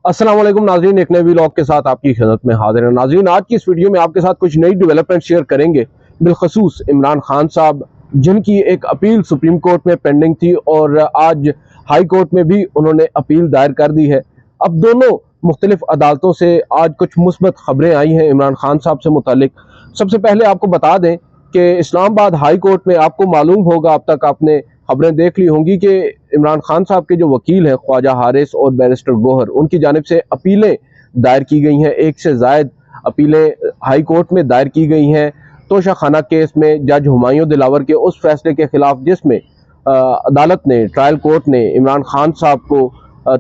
अस्सलाम वालेकुम नाज़रीन, एक नए व्लॉग के साथ आपकी खिदमत में हाजिर है। नाज़रीन, आज की इस वीडियो में आपके साथ कुछ नई डेवलपमेंट शेयर करेंगे, बिलखसूस इमरान खान साहब, जिनकी एक अपील सुप्रीम कोर्ट में पेंडिंग थी और आज हाई कोर्ट में भी उन्होंने अपील दायर कर दी है। अब दोनों मुख्तलिफ अदालतों से आज कुछ मुस्बत खबरें आई हैं इमरान खान साहब से मुतालिक। सबसे पहले आपको बता दें कि इस्लामाबाद हाई कोर्ट में आपको मालूम होगा, अब तक आपने खबरें देख ली होंगी कि इमरान खान साहब के जो वकील हैं ख्वाजा हारिस और बैरिस्टर गोहर, उनकी जानिब से अपीलें दायर की गई हैं। एक से ज़ायद अपीलें हाई कोर्ट में दायर की गई हैं तोशा खाना केस में जज हुमायूं दिलावर के उस फैसले के खिलाफ जिसमें अदालत ने, ट्रायल कोर्ट ने इमरान खान साहब को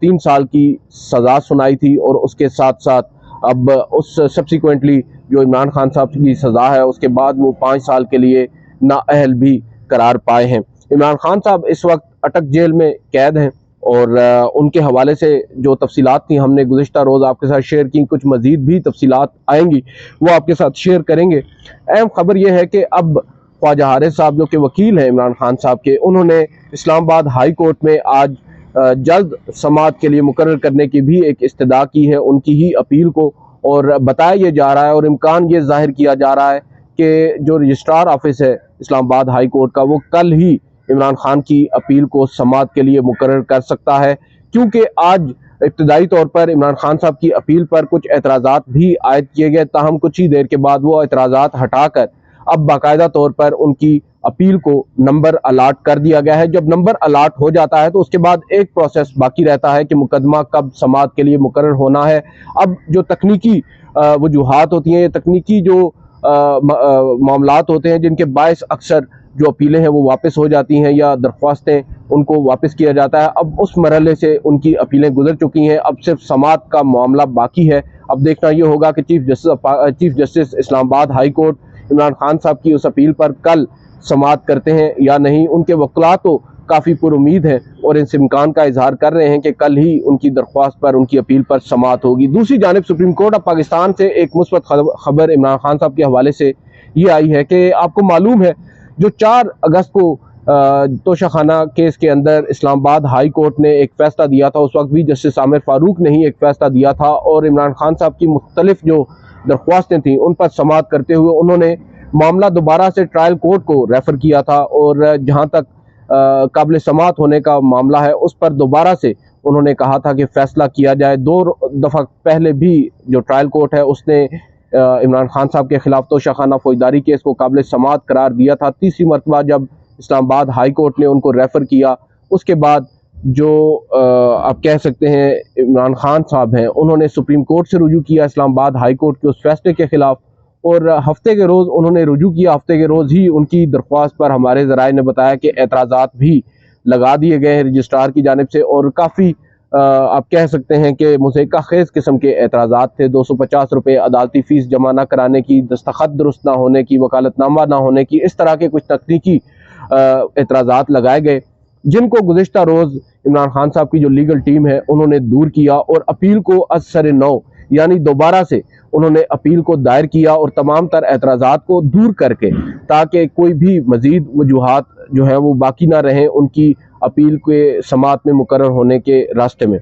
3 साल की सज़ा सुनाई थी और उसके साथ साथ अब उस सब्सिक्वेंटली जो इमरान खान साहब की सज़ा है उसके बाद वो 5 साल के लिए नाअहल भी करार पाए हैं। इमरान खान साहब इस वक्त अटक जेल में कैद हैं और उनके हवाले से जो तफसीलात थी हमने गुज़िश्ता रोज़ आपके साथ शेयर की, कुछ मज़ीद भी तफसीलात आएंगी वो आपके साथ शेयर करेंगे। अहम खबर यह है कि अब ख्वाजा हारिस साहब जो कि वकील हैं इमरान खान साहब के, उन्होंने इस्लामाबाद हाई कोर्ट में आज जल्द समाअत के लिए मुकर्रर करने की भी एक इस्तदा की है उनकी ही अपील को, और बताया यह जा रहा है और इम्कान ये जाहिर किया जा रहा है कि जो रजिस्ट्रार ऑफिस है इस्लामाबाद हाई कोर्ट का, वो कल ही इमरान खान की अपील को समाअत के लिए मुकर्रर कर सकता है, क्योंकि आज इब्तदाई तौर पर इमरान खान साहब की अपील पर कुछ एतराज़ात भी आयद किए गए। ताहम कुछ ही देर के बाद वो एतराज़ात हटाकर अब बाकायदा तौर पर उनकी अपील को नंबर अलाट कर दिया गया है। जब नंबर अलाट हो जाता है तो उसके बाद एक प्रोसेस बाकी रहता है कि मुकदमा कब समाअत के लिए मुकर्रर होना है। अब जो तकनीकी वजूहात होती हैं, तकनीकी जो मामलात होते हैं जिनके बायस अक्सर जो अपीलें हैं वो वापस हो जाती हैं या दरख्वास्तें उनको वापस किया जाता है, अब उस मरहले से उनकी अपीलें गुजर चुकी हैं। अब सिर्फ समाअत का मामला बाकी है। अब देखना ये होगा कि chief justice Islamabad high court Imran Khan साहब की उस अपील पर कल समाअत करते हैं या नहीं। उनके वकला तो काफ़ी पुरुमीद हैं और इस इम्कान का इजहार कर रहे हैं कि कल ही उनकी दरख्वास्त पर, उनकी अपील पर समाअत होगी। दूसरी जानिब सुप्रीम कोर्ट ऑफ पाकिस्तान से एक मुस्बत खबर इमरान खान साहब के हवाले से ये आई है कि आपको मालूम है जो 4 अगस्त को तोशा खाना केस के अंदर इस्लामाबाद हाई कोर्ट ने एक फ़ैसला दिया था, उस वक्त भी जस्टिस आमिर फारूक ने ही एक फ़ैसला दिया था और इमरान खान साहब की मुख्तलिफ जो दरख्वास्तें थीं उन पर समाअत करते हुए उन्होंने मामला दोबारा से ट्रायल कोर्ट को रेफ़र किया था और जहाँ तक काबिल समाअत होने का मामला है उस पर दोबारा से उन्होंने कहा था कि फ़ैसला किया जाए। 2 दफ़ा पहले भी जो ट्रायल कोर्ट है उसने इमरान खान साहब के खिलाफ तोशा खाना फौजदारी केस को काबिल समाअत करार दिया था। तीसरी मरतबा जब इस्लामाबाद हाई कोर्ट ने उनको रेफ़र किया, उसके बाद जो आप कह सकते हैं इमरान खान साहब हैं, उन्होंने सुप्रीम कोर्ट से रुजू किया इस्लामाबाद हाई कोर्ट के उस फैसले के खिलाफ और हफ्ते के रोज़ उन्होंने रुजू किया। हफ्ते के रोज़ ही उनकी दरख्वास्त पर हमारे ज़राए ने बताया कि एतराज़ात भी लगा दिए गए हैं रजिस्ट्रार की जानिब से और काफ़ी आप कह सकते हैं कि मुज़क्का खेज़ किस्म के एतराज़ात थे। 250 रुपये अदालती फ़ीस जमा न कराने की, दस्तखत दुरुस्त ना होने की, वकालतनामा ना होने की, इस तरह के कुछ तकनीकी एतराज़ात लगाए गए जिनको गुज़िश्ता रोज़ इमरान खान साहब की जो लीगल टीम है उन्होंने दूर किया और अपील को असर नौ यानी दोबारा से उन्होंने अपील को दायर किया और तमाम तर एतराज़ात को दूर करके, ताकि कोई भी मज़ीद वजूहात जो हैं वो बाकी ना रहें उनकी अपील के समाअत में मुकर्रर होने के रास्ते में।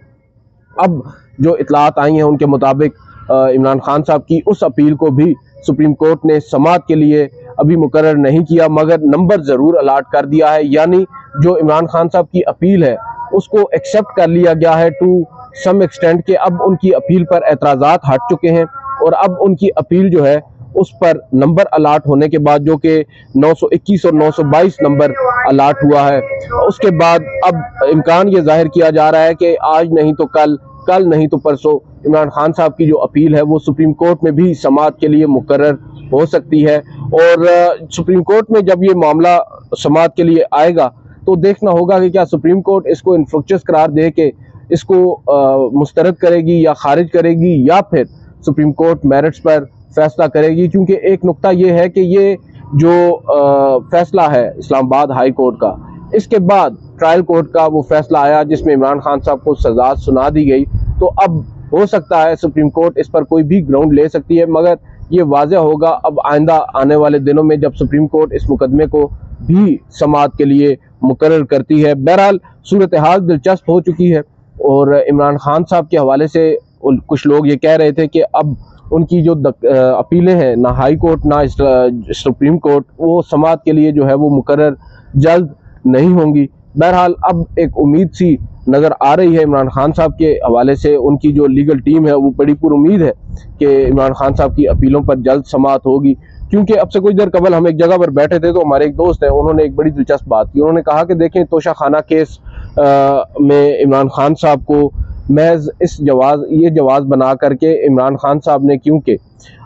अब जो इतलात आई हैं उनके मुताबिक इमरान खान साहब की उस अपील को भी सुप्रीम कोर्ट ने समाअत के लिए अभी मुकर्रर नहीं किया मगर नंबर ज़रूर अलाट कर दिया है, यानी जो इमरान खान साहब की अपील है उसको एक्सेप्ट कर लिया गया है टू सम एक्सटेंट के अब उनकी अपील पर एतराज़ात हट चुके हैं और अब उनकी अपील जो है उस पर नंबर अलाट होने के बाद, जो कि 921 और 922 नंबर अलाट हुआ है, उसके बाद अब इम्कान ये जाहिर किया जा रहा है कि आज नहीं तो कल, कल नहीं तो परसों इमरान खान साहब की जो अपील है वो सुप्रीम कोर्ट में भी समाअत के लिए मुकर्रर हो सकती है। और सुप्रीम कोर्ट में जब ये मामला समाअत के लिए आएगा तो देखना होगा कि क्या सुप्रीम कोर्ट इसको इन्फ्रुक्चस करार दे के इसको मुस्तरद करेगी या खारिज करेगी या फिर सुप्रीम कोर्ट मेरिट्स पर फैसला करेगी, क्योंकि एक नुक्ता ये है कि ये जो फैसला है इस्लामाबाद हाई कोर्ट का, इसके बाद ट्रायल कोर्ट का वो फैसला आया जिसमें इमरान खान साहब को सज़ा सुना दी गई, तो अब हो सकता है सुप्रीम कोर्ट इस पर कोई भी ग्राउंड ले सकती है, मगर ये वाज़ेह होगा अब आइंदा आने वाले दिनों में जब सुप्रीम कोर्ट इस मुकदमे को भी समाअत के लिए मुकर्रर करती है। बहरहाल सूरत हाल दिलचस्प हो चुकी है और इमरान खान साहब के हवाले से कुछ लोग ये कह रहे थे कि अब उनकी जो अपीलें हैं, ना हाई कोर्ट ना सुप्रीम कोर्ट, वो समाअत के लिए जो है वो मुकर्रर जल्द नहीं होंगी। बहरहाल अब एक उम्मीद सी नज़र आ रही है इमरान खान साहब के हवाले से। उनकी जो लीगल टीम है वो बड़ी पुरुम्मीद है कि इमरान खान साहब की अपीलों पर जल्द समाअत होगी, क्योंकि अब से कुछ देर कबल हम एक जगह पर बैठे थे तो हमारे एक दोस्त है, उन्होंने एक बड़ी दिलचस्प बात की। उन्होंने कहा कि देखें, तोशा खाना केस में इमरान खान साहब को महज ये जवाज़ बना करके इमरान खान साहब ने क्योंकि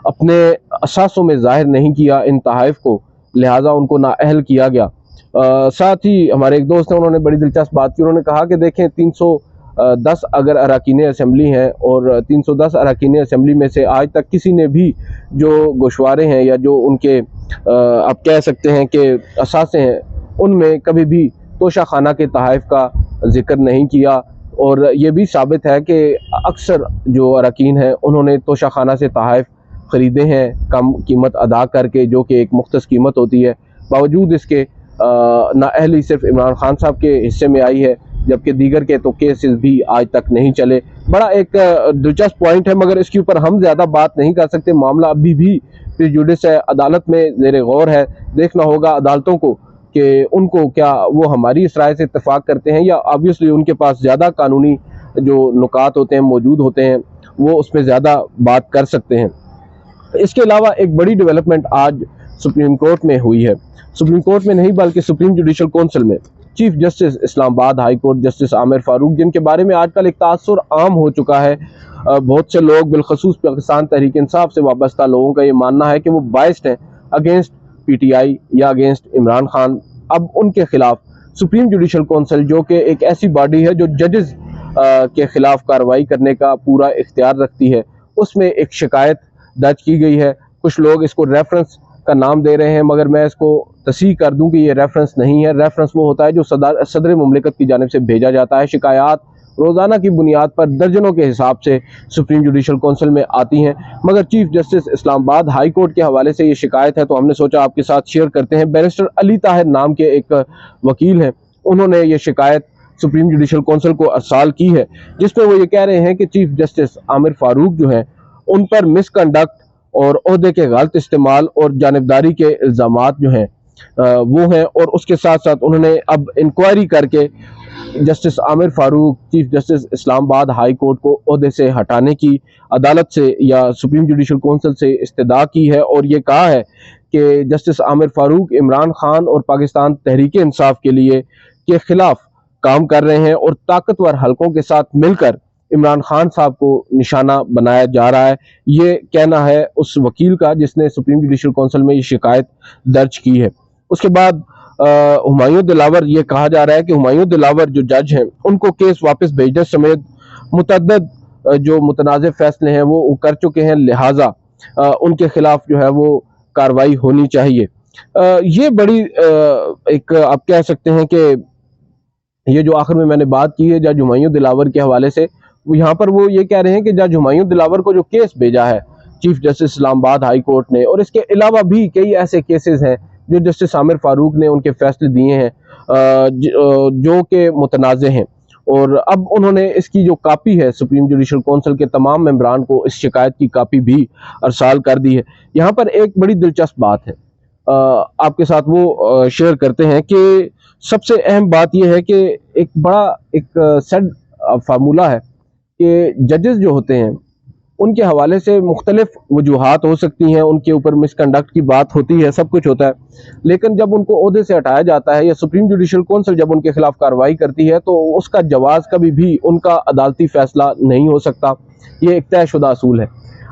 अपने असासों में जाहिर नहीं किया इन तहाइफ को, लिहाजा उनको नाअहल किया गया। साथ ही हमारे एक दोस्त हैं, उन्होंने बड़ी दिलचस्प बात की। उन्होंने कहा कि देखें, 310 अगर अरकान असम्बली हैं और 310 अरकान असम्बली में से आज तक किसी ने भी जो गोशवारे हैं या जो उनके आप कह सकते हैं कि असासे हैं, उनमें कभी भी तोशा खाना के तहाइफ का जिक्र नहीं किया। और ये भी साबित है कि अक्सर जो अरकान हैं उन्होंने तोशा खाना से तहाइफ ख़रीदे हैं कम कीमत अदा करके, जो कि एक मुख्तस कीमत होती है। बावजूद इसके नाअहली सिर्फ इमरान खान साहब के हिस्से में आई है, जबकि दीगर के तो केसेस भी आज तक नहीं चले। बड़ा एक दिलचस्प पॉइंट है, मगर इसके ऊपर हम ज़्यादा बात नहीं कर सकते। मामला अभी भी प्रेजुडिस है, अदालत में ज़ेर गौर है। देखना होगा अदालतों को कि उनको क्या वो हमारी इस राय से इत्तेफाक करते हैं या ऑब्वियसली उनके पास ज़्यादा कानूनी जो नुकात होते हैं मौजूद होते हैं, वो उसमें ज़्यादा बात कर सकते हैं। इसके अलावा एक बड़ी डेवलपमेंट आज सुप्रीम कोर्ट में हुई है। सुप्रीम कोर्ट में नहीं बल्कि सुप्रीम जुडिशल कौंसिल में chief justice Islamabad high court justice Aamir Farooq, जिनके बारे में आजकल एक तासुर आम हो चुका है। बहुत से लोग बिलखसूस पाकिस्तान तहरीक इंसाफ से वाबस्ता लोगों का ये मानना है कि वो बाइस्ड हैं अगेंस्ट PTI या अगेंस्ट इमरान खान। अब उनके खिलाफ सुप्रीम जुडिशल कौंसिल, जो कि एक ऐसी बॉडी है जो जजेस के खिलाफ कार्रवाई करने का पूरा इख्तियार रखती है, उसमें एक शिकायत दर्ज की गई है। कुछ लोग इसको रेफरेंस का नाम दे रहे हैं, मगर मैं इसको तस्दीक कर दूं कि ये रेफरेंस नहीं है। रेफरेंस वो होता है जो सदर मुमलिकत की जानिब से भेजा जाता है। शिकायत रोज़ाना की बुनियाद पर दर्जनों के हिसाब से सुप्रीम जुडिशल कौंसिल में आती हैं, मगर chief justice Islamabad high court के हवाले से ये शिकायत है, तो हमने सोचा आपके साथ शेयर करते हैं। बैरिस्टर अली ताहिर नाम के एक वकील हैं, उन्होंने ये शिकायत सुप्रीम जुडिशल कौंसिल को अरसाल की है, जिसमें वो ये कह रहे हैं कि चीफ जस्टिस आमिर फारूक जो हैं उन पर मिसकंडक्ट और ओहदे के गलत इस्तेमाल और जानिबदारी के इल्ज़ामात जो हैं वो हैं। और उसके साथ साथ उन्होंने अब इंक्वायरी करके justice Aamir Farooq chief justice Islamabad high court को ओहदे से हटाने की अदालत से या सुप्रीम जुडिशल कौंसिल से इस्तदा की है, और ये कहा है कि जस्टिस आमिर फारूक इमरान खान और पाकिस्तान तहरीक इंसाफ के लिए के खिलाफ काम कर रहे हैं और ताकतवर हलकों के साथ मिलकर इमरान खान साहब को निशाना बनाया जा रहा है। ये कहना है उस वकील का जिसने सुप्रीम जुडिशल कौंसिल में ये शिकायत दर्ज की है। उसके बाद हुमायूं दिलावर, ये कहा जा रहा है कि हुमायूं दिलावर जो जज हैं उनको केस वापस भेजने समेत मुतअद्दिद जो मुतनाज़ फैसले हैं वो कर चुके हैं, लिहाजा उनके खिलाफ जो है वो कार्रवाई होनी चाहिए। ये बड़ी एक आप कह सकते हैं कि ये जो आखिर में मैंने बात की है जज हुमायूं दिलावर के हवाले से, यहाँ पर वो ये कह रहे हैं कि जज हुमायूं दिलावर को जो केस भेजा है chief justice Islamabad high court ने, और इसके अलावा भी कई ऐसे केसेस हैं जो जस्टिस आमिर फारूक ने उनके फैसले दिए हैं जो कि मुतनाज़े हैं, और अब उन्होंने इसकी जो कापी है सुप्रीम जुडिशल कौंसिल के तमाम मेंबरान को इस शिकायत की कापी भी अरसाल कर दी है। यहाँ पर एक बड़ी दिलचस्प बात है, आपके साथ वो शेयर करते हैं कि सबसे अहम बात यह है कि एक बड़ा एक सेट फार्मूला है कि जजेस जो होते हैं उनके हवाले से मुख्तलिफ वजूहात हो सकती हैं, उनके ऊपर मिसकंडक्ट की बात होती है, सब कुछ होता है, लेकिन जब उनको ओहदे से हटाया जाता है या सुप्रीम जुडिशल कौंसिल जब उनके खिलाफ कार्रवाई करती है तो उसका जवाज़ कभी भी उनका अदालती फैसला नहीं हो सकता। ये एक तयशुदा असूल है।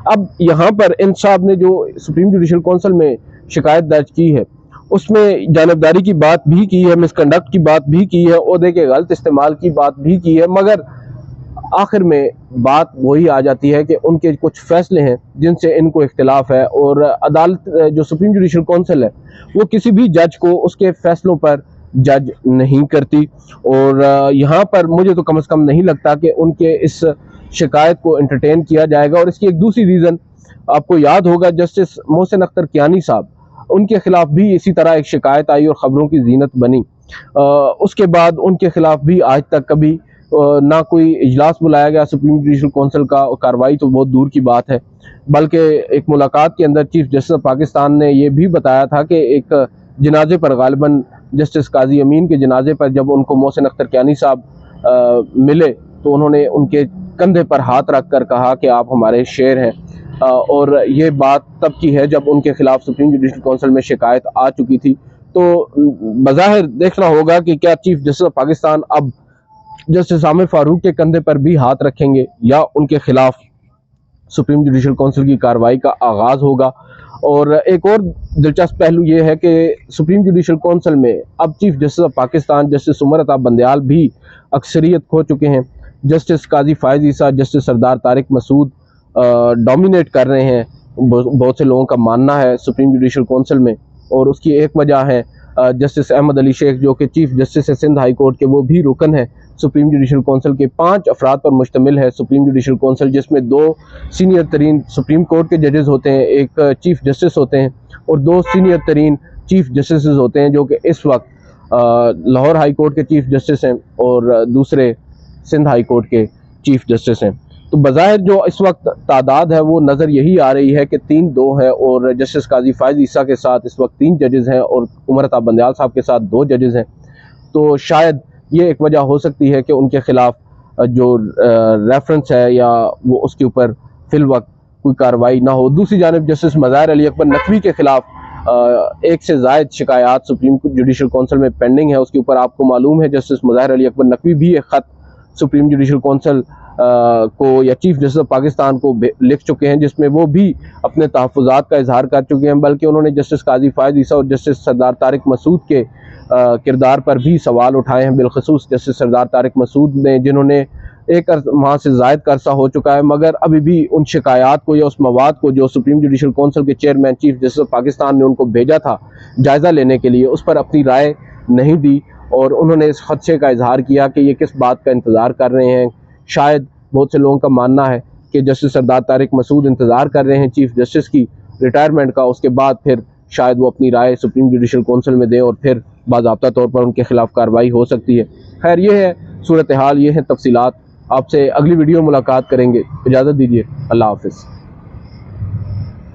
अब यहाँ पर इन साहब ने जो सुप्रीम जुडिशल कौंसिल में शिकायत दर्ज की है उसमें जानबदारी की बात भी की है, मिसकंडक्ट की बात भी की है, ओहदे के गलत इस्तेमाल की बात भी की है, मगर आखिर में बात वही आ जाती है कि उनके कुछ फैसले हैं जिनसे इनको इख्तिलाफ है, और अदालत जो सुप्रीम जुडिशल कौंसिल है वो किसी भी जज को उसके फैसलों पर जज नहीं करती। और यहाँ पर मुझे तो कम से कम नहीं लगता कि उनके इस शिकायत को एंटरटेन किया जाएगा। और इसकी एक दूसरी रीज़न आपको याद होगा, जस्टिस मोहसिन अख्तर कियानी साहब, उनके खिलाफ भी इसी तरह एक शिकायत आई और ख़बरों की जीनत बनी। उसके बाद उनके खिलाफ भी आज तक कभी ना कोई इजलास बुलाया गया सुप्रीम जुडिशल कौंसिल का, कार्रवाई तो बहुत दूर की बात है। बल्कि एक मुलाकात के अंदर चीफ जस्टिस ऑफ पाकिस्तान ने यह भी बताया था कि एक जनाजे पर गालिबन जस्टिस काजी अमीन के जनाजे पर जब उनको मोहसिन अख्तर कियानी साहब मिले तो उन्होंने उनके कंधे पर हाथ रख कर कहा कि आप हमारे शेर हैं। और ये बात तब की है जब उनके खिलाफ सुप्रीम जुडिशल कौंसिल में शिकायत आ चुकी थी। तो बज़ाहिर देखना होगा कि क्या चीफ जस्टिस ऑफ पाकिस्तान अब जस्टिस आमिर फारूक के कंधे पर भी हाथ रखेंगे या उनके खिलाफ सुप्रीम जुडिशल कौंसिल की कार्रवाई का आगाज होगा। और एक और दिलचस्प पहलू ये है कि सुप्रीम जुडिशल कौंसिल में अब chief justice of Pakistan justice Umar Ata Bandial भी अक्सरियत खो चुके हैं। Justice Qazi Faez Isa, justice Sardar Tariq Masood dominate कर रहे हैं, बहुत से लोगों का मानना है सुप्रीम जुडिशल कौंसिल में। और उसकी एक वजह है जस्टिस अहमद अली शेख जो कि चीफ जस्टिस है सिंध हाई कोर्ट के, वो भी रुकन है सुप्रीम जुडिशल कौंसिल के। 5 अफराद पर मुश्तमिल है सुप्रीम जुडिशल कौंसिल, जिसमें 2 सीनियर तरीन सुप्रीम कोर्ट के जजेस होते हैं, एक चीफ जस्टिस होते हैं और 2 सीनियर तरीन चीफ जस्टिस होते हैं जो कि इस वक्त लाहौर हाई कोर्ट के चीफ जस्टिस हैं और दूसरे सिंध हाई कोर्ट के चीफ जस्टिस हैं। तो बज़ाहिर जो इस वक्त तादाद है वो नज़र यही आ रही है कि 3-2 है और जस्टिस काजी फायज ईसा के साथ इस वक्त 3 जजेस हैं और उमर अता बंदयाल साहब के साथ 2 जजेस हैं। तो शायद ये एक वजह हो सकती है कि उनके खिलाफ जो रेफरेंस है या वो उसके ऊपर फिल वक्त कोई कार्रवाई ना हो। दूसरी जानिब जस्टिस मज़ाहिर अली अकबर नकवी के खिलाफ एक से ज़ायद शिकायत सुप्रीम जुडिशल कौंसिल में पेंडिंग है। उसके ऊपर आपको मालूम है जस्टिस मज़ाहिर अली अकबर नकवी भी एक ख़त सुप्रीम जुडिशल कौंसिल को या चीफ जस्टिस ऑफ पाकिस्तान को लिख चुके हैं, जिसमें वो भी अपने तहफ़्फ़ुज़ात का इजहार कर चुके हैं। बल्कि उन्होंने जस्टिस काजी फायज ईसा और जस्टिस सरदार तारिक मसूद के किरदार पर भी सवाल उठाए हैं, बिलखसूस जस्टिस सरदार तारिक मसूद ने, जिन्होंने एक माह से ज़ायद का अरसा हो चुका है मगर अभी भी उन शिकायत को या उस मवाद को जो सुप्रीम जुडिशल कौंसिल के chairman chief justice of Pakistan ने उनको भेजा था जायज़ा लेने के लिए, उस पर अपनी राय नहीं दी। और उन्होंने इस खदशे का इजहार किया कि ये किस बात का इंतज़ार कर रहे हैं। शायद बहुत से लोगों का मानना है कि जस्टिस सरदार तारिक मसूद इंतज़ार कर रहे हैं चीफ जस्टिस की रिटायरमेंट का, उसके बाद फिर शायद वो अपनी राय सुप्रीम जुडिशल कौंसिल में दें और फिर बाज़ाब्ता तौर पर उनके खिलाफ कार्रवाई हो सकती है। खैर ये है सूरत हाल, ये है तफसीलात। आपसे अगली वीडियो मुलाकात करेंगे, इजाज़त दीजिए, अल्लाह हाफ़िज़।